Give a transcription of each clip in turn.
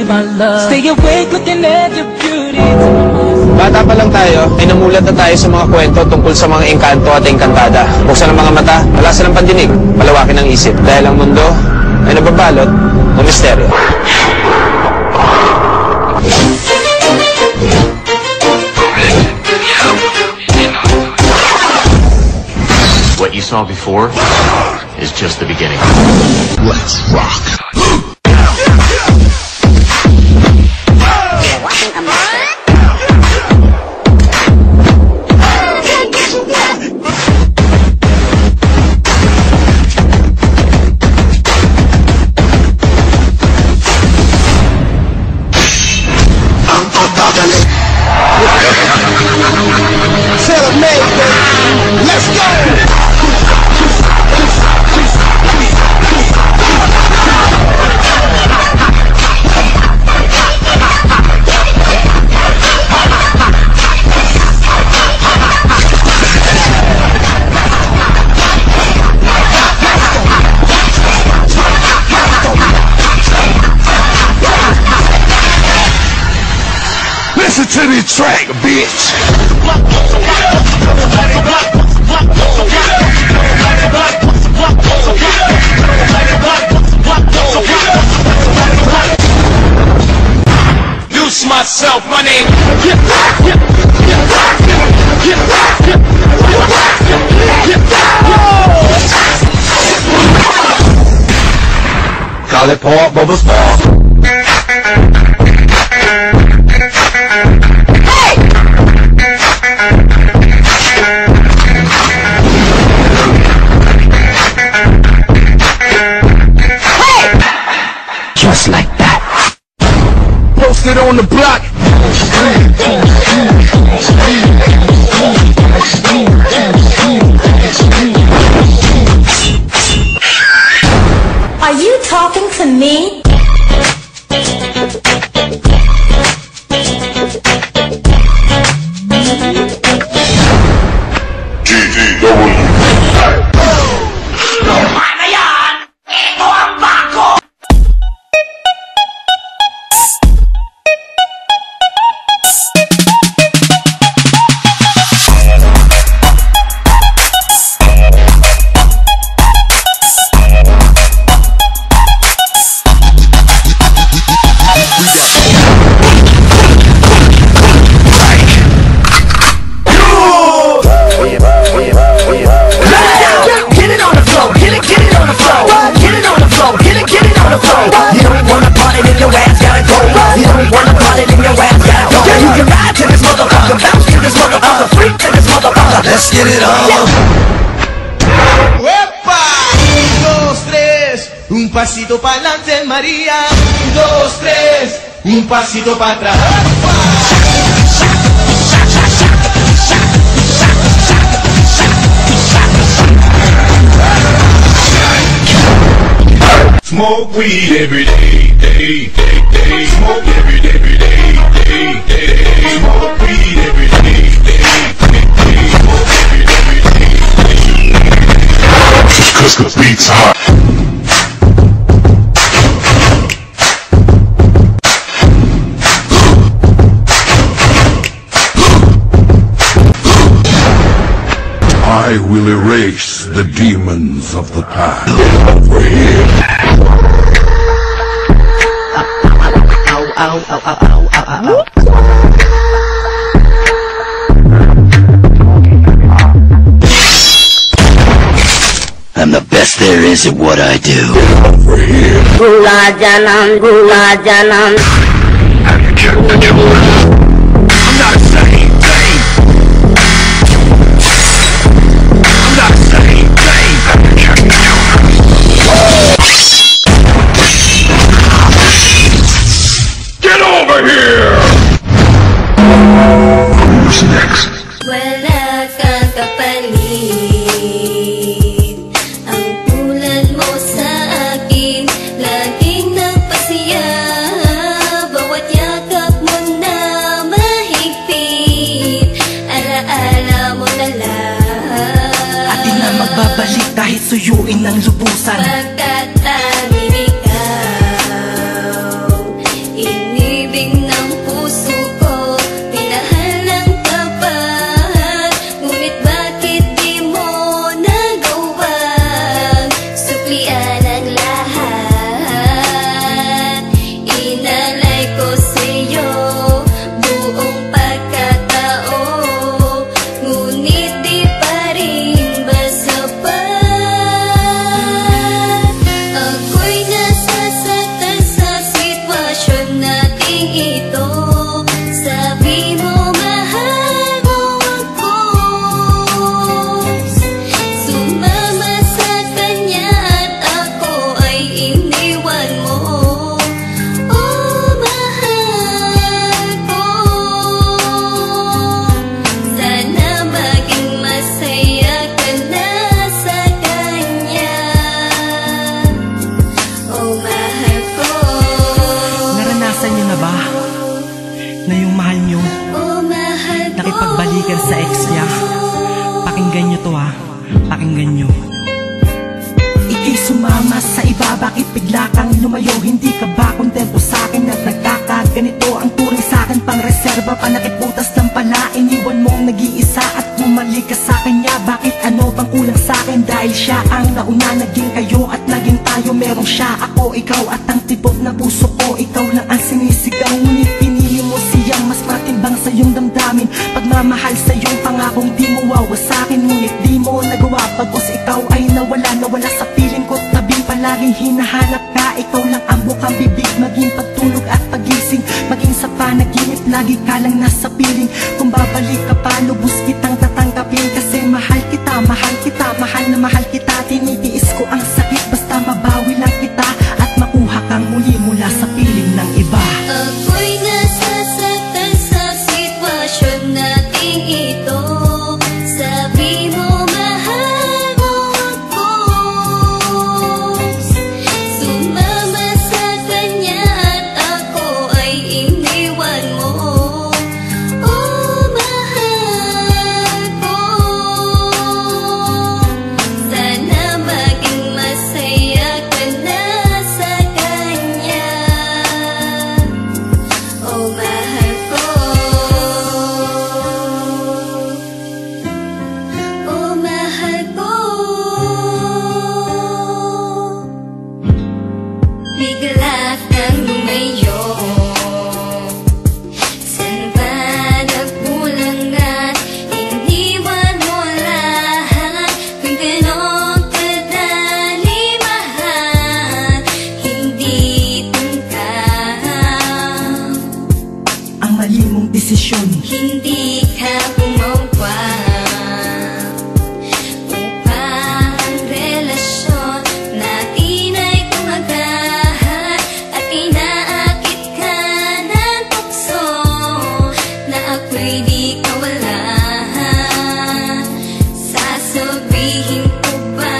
my love. Stay awake looking at your beauty. Bata pa lang tayo, ay namulat na tayo sa mga kwento tungkol sa mga engkanto at engkantada. Buksan ang mga mata, malasan ang pandinig, palawakin ang isip. Dahil ang mundo ay nababalot ng misteryo. What you saw before is just the beginning. Let's rock. Let's go! Listen to this track, bitch! Use myself, my name. Call it Paul Bubbles Ball. Just like that. Posted on the block. Are you talking to me? Let's get it on. ¡Epa! 1, 2, 3, un pasito pa'lante, María. 1, 2, 3, un pasito para atrás. Smoke weed every day, day, day, day. Smoke every day, day, day, day. Smoke weed every day, day, day, day. Smoke every day, day. 'Cause the beat's hot. I will erase the demons of the past. Over here. Ow, ow, ow, ow, ow, ow, ow. I'm the best there is at what I do. Over here. Gula janam, gula janam. Have you checked the children? I'm not a same thing. I'm not a same thing. Have you checked the children? Get over here! Who's next? Wala kang kapalit. Ang tulad mo sa akin, laging nagpasaya. Bawat yakap mo na mahigpit, alaala mo na lang. Atin na magbabalik kahit suyuin ng lubusan. Pagkat amin ikaw, halikan sa ex niya. Pakinggan nyo to ha, pakinggan nyo. Ika'y sumama sa iba, bakit bigla kang lumayo? Hindi ka ba kontento sa'kin at nagkakaganito? Ang turing sa'kin pang reserva, panakiputas ng pala. Iniwan mong nag-iisa at bumalik ka sa kanya. Bakit ano bang kulang sa'kin? Dahil siya ang nauna, naging kayo at naging tayo. Merong siya, ako, ikaw at ang tibok na puso ko. Ikaw lang ang sinisigaw, ngunit pinili mo siyang mas matimbang sa iyong damdamin. Pagmamahal sa iyong pangakong di mo wawasakin, ngunit di mo nagawa. Pagkos ikaw ay nawala sa piling ko. Tabi palaging hinahanap ka, ikaw lang ang bukang bibig. Maging pagtulog at pagising, maging sa panaginip, lagi ka lang nasa piling. Kung babalik ka pa, lubos kitang tatanggapin. Kasi mahal kita, mahal kita, mahal na mahal kita. Tinitiis ko ang sakit, basta mabawi lang kita at makuha kang muli mula sa piling ng iba. Ako'y nasasaktan sa sitwasyon nating ito. Sabi mo mahal mo ako, sumama sa kanya at ako ay iniwan mo. Oh mahal ko, sana maging masaya ka na sa kanya. Oh mahal ko, oh mahal ko. Bigla kang lumayo, saan ba nagkulang at iniwan mo lahat? Kung ganon kadali mahal, hindi tungkal. Ang mali mong desisyon, Hindi ka gumawa upang ang relasyon natin ay tumagal. At inaakit ka ng tukso na ako'y di kawalan. Sasabihin ko ba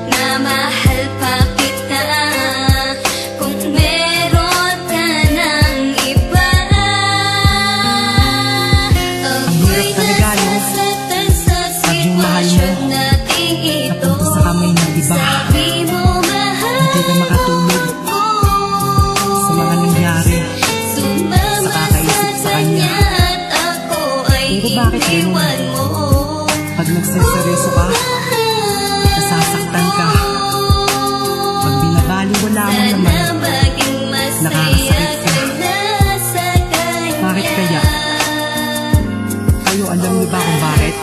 na mahal pa kita kung meron ka ng iba? Ako'y talaga, no? nasasaktan sa Pag yung mahal mo, sitwasyon nating ito. napunta sa kamay ng iba, Sabi mo mahal hindi ka makatulog ko, sa mga nangyari. sumama sa kakaisip sa kanya. at ako ay Pero bakit ganun? iniwan mo. Pag nagseseryoso ka, nasasaktan ka. Pag binabaliwala mo Sana naman, maging masaya nakakasakit ka. ka na sa kanya. Bakit kaya? Kayo alam niyo ba kung bakit?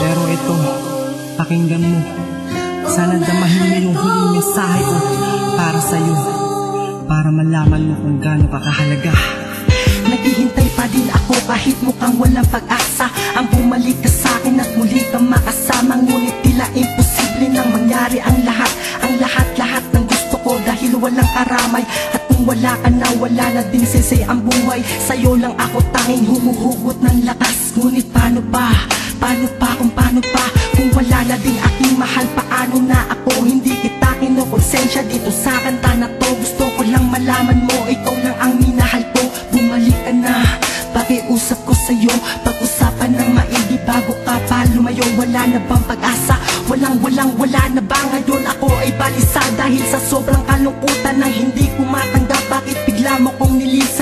Pero ito, pakinggan mo. Sana damahin mo yung huling mensahe ko para sa'yo, para malaman mo kung gaano ka kahalaga. Naghihintay pa din ako kahit mukhang walang pag-asa. Ang bumalik ka sa'kin at muli kang makasama. Ngunit tila imposible nang mangyari ang lahat. Ang lahat-lahat ng gusto ko dahil walang karamay. At kung wala ka na, wala na din sensei ang buhay. Sa'yo lang ako tanging humuhugot ng lakas. Ngunit paano pa? Paano pa kung paano pa? Kung wala na din aking mahal, paano na ako? Hindi kita kinukonsensya dito sa kanta na to. Gusto ko lang malaman mo, ikaw lang ang minahal ko. Bumalik ka na, pakiusap ko sa'yo. Pag-usapan ng maigi bago ka pa lumayo. Wala na bang pag-asa? Wala na ba ngayon ako ay balisa? Dahil sa sobrang kalungkutan na hindi ko matanggap, bakit bigla mo kong nilisan?